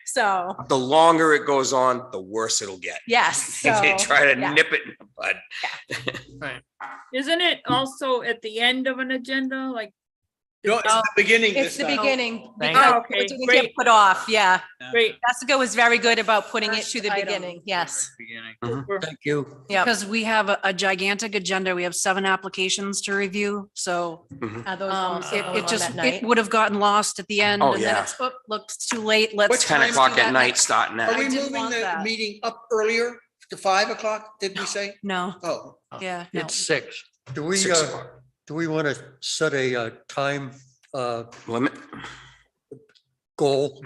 So, the longer it goes on, the worse it'll get. yes. They so, try to yeah. nip it in the bud. Isn't it also at the end of an agenda, like? No, it's the beginning It's this the time. beginning. Thank because you. Okay, it didn't great. get put off, yeah. Great. Jessica was very good about putting it First to the item. beginning, yes. Beginning. Thank you. Yeah. Because we have a gigantic agenda. We have 7 applications to review. So Are those also it on just, that night? it would have gotten lost at the end. Oh, and then yeah. it's, oh, looks too late. Let's. What time 10 do o'clock do at that night next- starting Are that. we I didn't moving want the that. meeting up earlier to 5 o'clock, did we say? No, Oh, yeah, no. It's 6. Do we, 6 o'clock. do we want to set a time Limit, goal?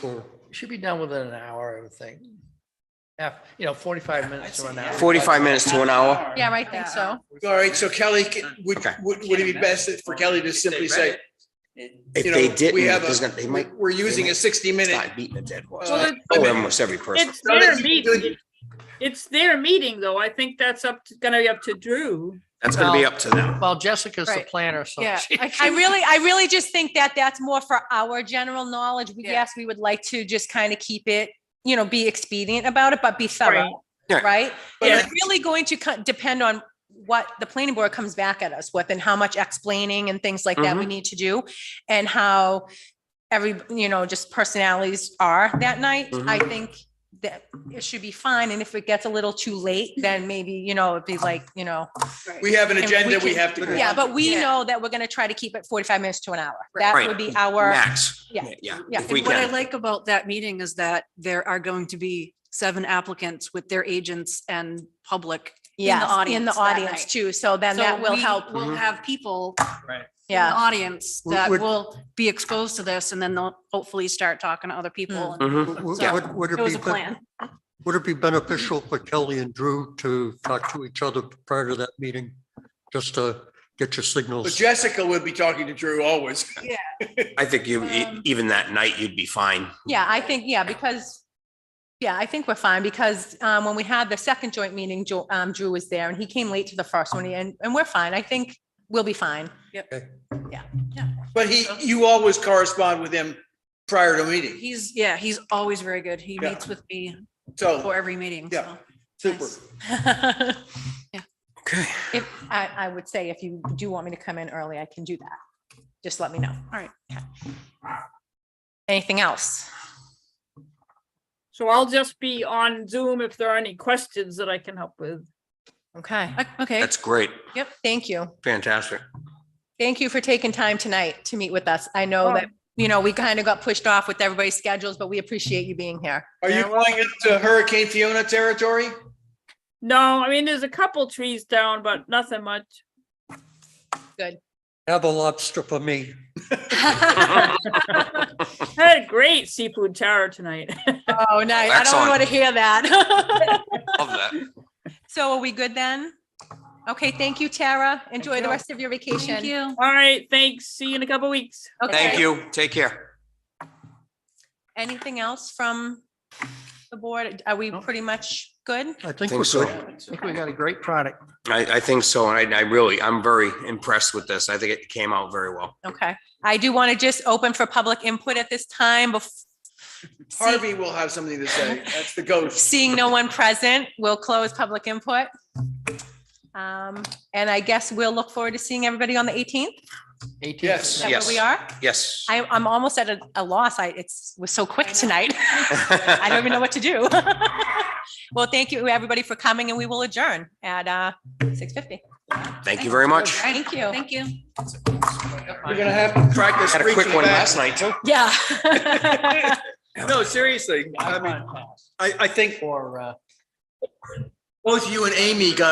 Or Should be done within an hour, I would think. 45 minutes to an hour. 45 minutes to an hour. Yeah, I think so. all right, so Kelly, would Okay. it be best for Kelly to simply say? If you they know, didn't, we have there's gonna, they might We're using a 60-minute. start beating a dead horse. Well, Oh, almost every person. It's No, their that's meeting. good. It's their meeting, though. I think that's gonna be up to Drew. That's gonna be up to them. Well, Jessica's the Right. planner, so. Yeah, she- I I really just think that that's more for our general knowledge. Yeah. Yes, we would like to just kind of keep it, be expedient about it, but be Right. thorough, Yeah. right? But And I- it's really going to depend on what the planning board comes back at us with and how much explaining and things like that we need to do and how every, just personalities are that night. I think that it should be fine. And if it gets a little too late, then maybe, it'd be like, We have an and agenda we can- have to go. yeah, but we Yeah. know that we're going to try to keep it 45 minutes to an hour. That Right. would be our, Max. yeah. Yeah, Yeah. if we And what I can. like about that meeting is that there are going to be 7 applicants with their agents and public yes, audience in the that audience night. too. So then So that will we help. We'll have people Right. in the Yeah. audience that Would- will be exposed to this and then they'll hopefully start talking to other people. and Mhm. would Yeah. would It it was be, a plan. would it be beneficial for Kelly and Drew to talk to each other prior to that meeting? Just to get your But signals? Jessica would be talking to Drew always. I think even that night, you'd be fine. Yeah, I think, I think we're fine because when we had the second joint meeting, Drew was there and he came late to the first one and we're fine. I think we'll be fine. But you always correspond with him prior to meeting. He's always very good. He Yeah. meets with me So, for every meeting. Yeah. so. super. Okay. If, I would say if you do want me to come in early, I can do that. Just let me know. All right. Anything else? So I'll just be on Zoom if there are any questions that I can help with. Okay. Okay. That's great. Yep. Thank you. Fantastic. Thank you for taking time tonight to meet with us. I know that you know, we kind of got pushed off with everybody's schedules, but we appreciate you being here. Are you going into Hurricane Fiona territory? No, I mean, there's a couple trees down, but nothing much. Have a lobster for me. I had a great seafood chowder tonight. Oh, nice. I don't Excellent. want to hear that. Love that. So are we good then? Okay, thank you, Tara. Enjoy the rest of your vacation. Thank you. All right, thanks. See you in a couple weeks. Okay. Thank you. Take care. Anything else from the board? Are we pretty much good? I think Think we're so. good. I think we got a great product. I think so. And I'm very impressed with this. I think it came out very well. Okay. I do want to just open for public input at this time. Harvey will have something to say. That's the ghost. Seeing no one present, we'll close public input. And I guess we'll look forward to seeing everybody on the 18th. 18th. Yes. Is that Yes. where we are? Yes. I'm almost at a loss. Was so quick tonight. I don't even know what to do. Well, thank you, everybody, for coming, and we will adjourn at 6:50. Thank you very much. Thank you. Thank you. You're gonna have to practice. Had a quick reaching one back. last night too. Yeah. No, seriously. I mean, I think For, both you and Amy got